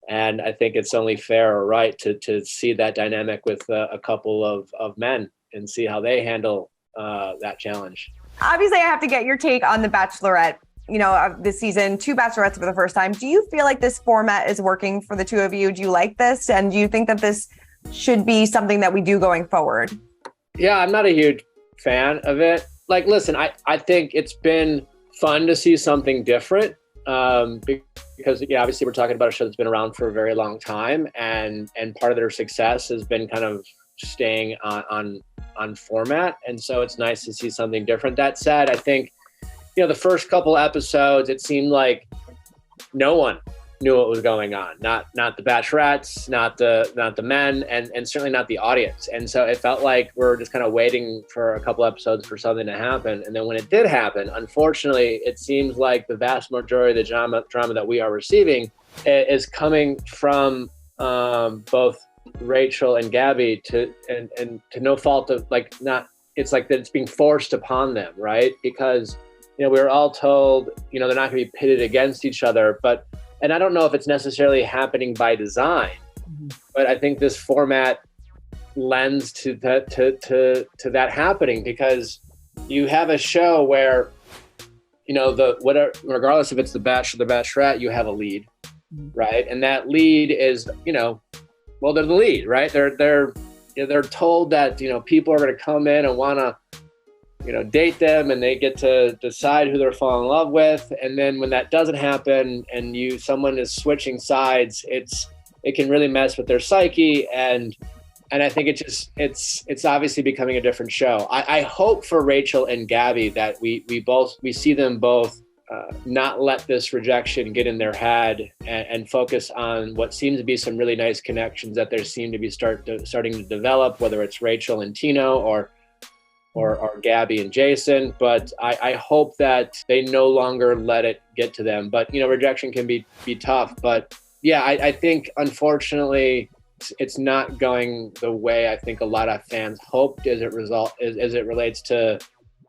And I think it's only fair or right to see that dynamic with a couple of men and see how they handle that challenge. Obviously, I have to get your take on the Bachelorette, this season, 2 Bachelorettes for the first time. Do you feel like this format is working for the two of you? Do you like this? And do you think that this should be something that we do going forward? Yeah, I'm not a huge fan of it. Like, listen, I think it's been fun to see something different because, obviously we're talking about a show that's been around for a very long time, and part of their success has been kind of staying on format. And so it's nice to see something different. That said, I think, the first couple episodes, it seemed like no one knew what was going on. Not the Bachelorettes, not the men, and certainly not the audience. And so it felt like we were just kind of waiting for a couple episodes for something to happen. And then when it did happen, unfortunately, it seems like the vast majority of the drama that we are receiving is coming from both Rachel and Gabby and to no fault of it's like that it's being forced upon them, right? Because we were all told they're not going to be pitted against each other, and I don't know if it's necessarily happening by design, but I think this format lends to that happening, because you have a show where regardless if it's the Bachelor or the Bachelorette, you have a lead, right? And that lead is they're the lead, right? They're told that people are going to come in and want to date them, and they get to decide who they're falling in love with. And then when that doesn't happen and someone is switching sides, it can really mess with their psyche. And I think it's obviously becoming a different show. I hope for Rachel and Gabby that we see them both not let this rejection get in their head and focus on what seems to be some really nice connections that there seem to be starting to develop, whether it's Rachel and Tino or Gabby and Jason. But I hope that they no longer let it get to them. But, rejection can be tough. But yeah, I think unfortunately it's not going the way I think a lot of fans hoped as it relates to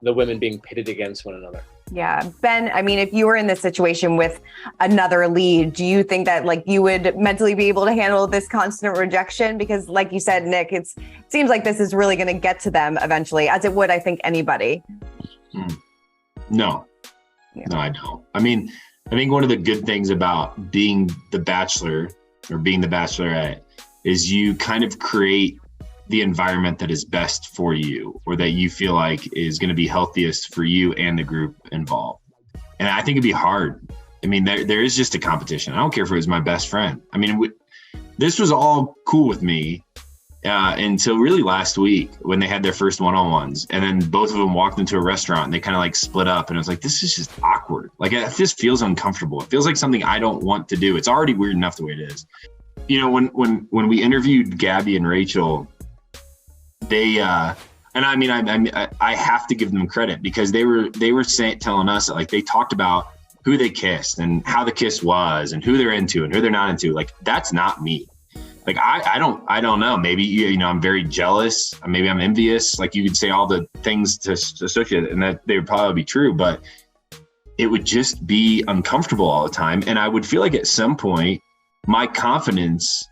the women being pitted against one another. Yeah. Ben, I mean, if you were in this situation with another lead, do you think that you would mentally be able to handle this constant rejection? Because like you said, Nick, it seems like this is really going to get to them eventually, as it would, I think, anybody. No. Yeah. No, I don't. I mean, I think one of the good things about being the Bachelor or being the Bachelorette is you kind of create the environment that is best for you, or that you feel like is going to be healthiest for you and the group involved. And I think it'd be hard. I mean, there is just a competition. I don't care if it was my best friend. I mean, this was all cool with me until really last week when they had their first one-on-ones. And then both of them walked into a restaurant and they kind of split up. And it was like, this is just awkward. It just feels uncomfortable. It feels like something I don't want to do. It's already weird enough the way it is. When we interviewed Gabby and Rachel, they and I mean I have to give them credit, because they were telling us that they talked about who they kissed and how the kiss was and who they're into and who they're not into. That's not me. I don't know. Maybe I'm very jealous. Maybe I'm envious. You could say all the things to associate it, and that they would probably be true, but it would just be uncomfortable all the time. And I would feel like at some point my confidence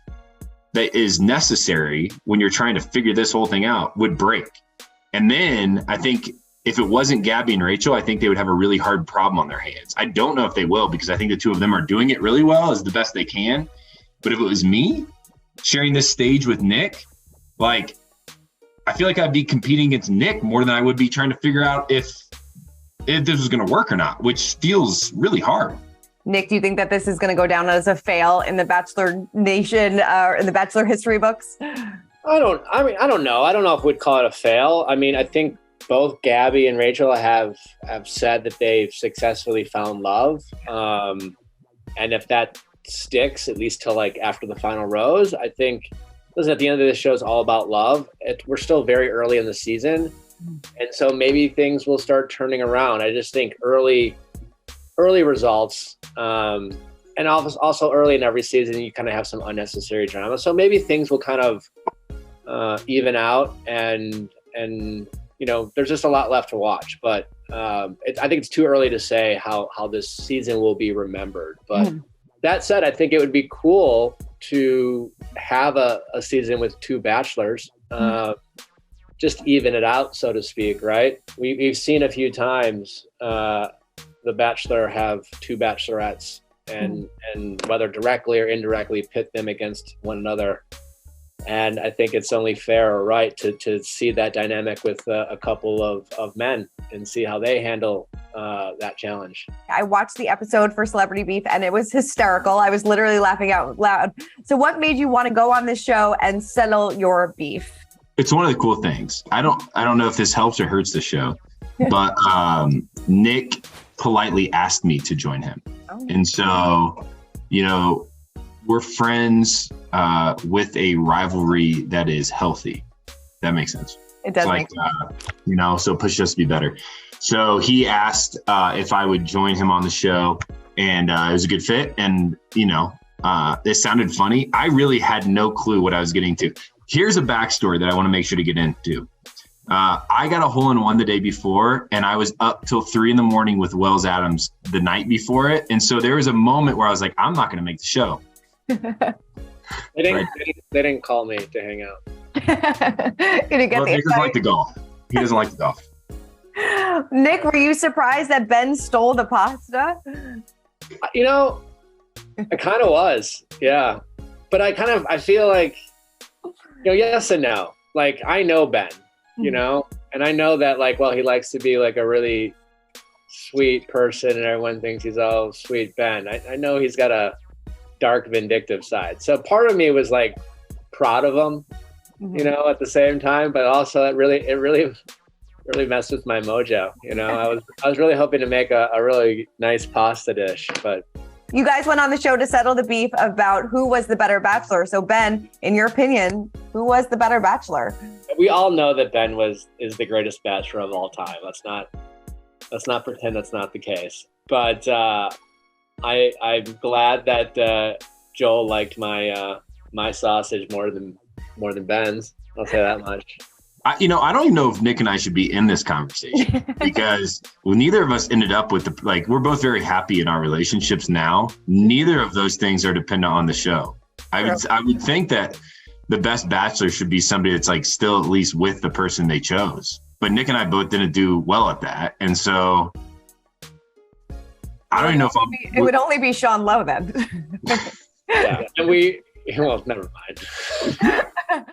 that is necessary when you're trying to figure this whole thing out would break. And then I think if it wasn't Gabby and Rachel, I think they would have a really hard problem on their hands. I don't know if they will, because I think the two of them are doing it really well, as the best they can. But if it was me sharing this stage with Nick, I feel like I'd be competing against Nick more than I would be trying to figure out if this was going to work or not, which feels really hard. Nick, do you think that this is going to go down as a fail in the Bachelor Nation in the Bachelor history books? I don't know. I don't know if we'd call it a fail. I mean, I think both Gabby and Rachel have said that they've successfully found love. And if that sticks, at least till after the final rose, I think, listen, at the end of this show is all about love. We're still very early in the season. And so maybe things will start turning around. I just think early results, and also early in every season, you kind of have some unnecessary drama. So maybe things will kind of even out, and there's just a lot left to watch. But I think it's too early to say how this season will be remembered. But That said, I think it would be cool to have a season with 2 bachelors, just even it out, so to speak, right? We've seen a few times the Bachelor have 2 bachelorettes, and whether directly or indirectly pit them against one another. And I think it's only fair or right to see that dynamic with a couple of men and see how they handle that challenge. I watched the episode for Celebrity Beef and it was hysterical. I was literally laughing out loud. So what made you want to go on this show and settle your beef? It's one of the cool things. I don't know if this helps or hurts the show, but Nick politely asked me to join him. Oh. And so, you know, we're friends with a rivalry that is healthy. That makes sense. It does make sense. You know, so push us to be better. So he asked if I would join him on the show, and it was a good fit. And, you know, it sounded funny. I really had no clue what I was getting to. Here's a backstory that I want to make sure to get into. I got a hole-in-one the day before, and I was up till 3 a.m. with Wells Adams the night before it. And so there was a moment where I was like, I'm not going to make the show. They didn't call me to hang out. Nick doesn't like the golf. He doesn't like the golf. Nick, were you surprised that Ben stole the pasta? You know, I kind of was, yeah. But I feel like, you know, yes and no. Like, I know Ben, you know, and I know that, like, well, he likes to be like a really sweet person and everyone thinks he's all sweet Ben. I know he's got a dark vindictive side. So part of me was like proud of him, you know, at the same time, but also it really messed with my mojo. You know, I was really hoping to make a really nice pasta dish, but you guys went on the show to settle the beef about who was the better bachelor. So Ben, in your opinion, who was the better bachelor? We all know that Ben is the greatest bachelor of all time. Let's not pretend that's not the case. But I'm glad that Joel liked my sausage more than Ben's. I'll say that much. I don't even know if Nick and I should be in this conversation because neither of us ended up with we're both very happy in our relationships now. Neither of those things are dependent on the show. I would think that the best bachelor should be somebody that's like still at least with the person they chose. But Nick and I both didn't do well at that. And so I don't even know if it would only be Sean Lowe then. Yeah. And well, never mind.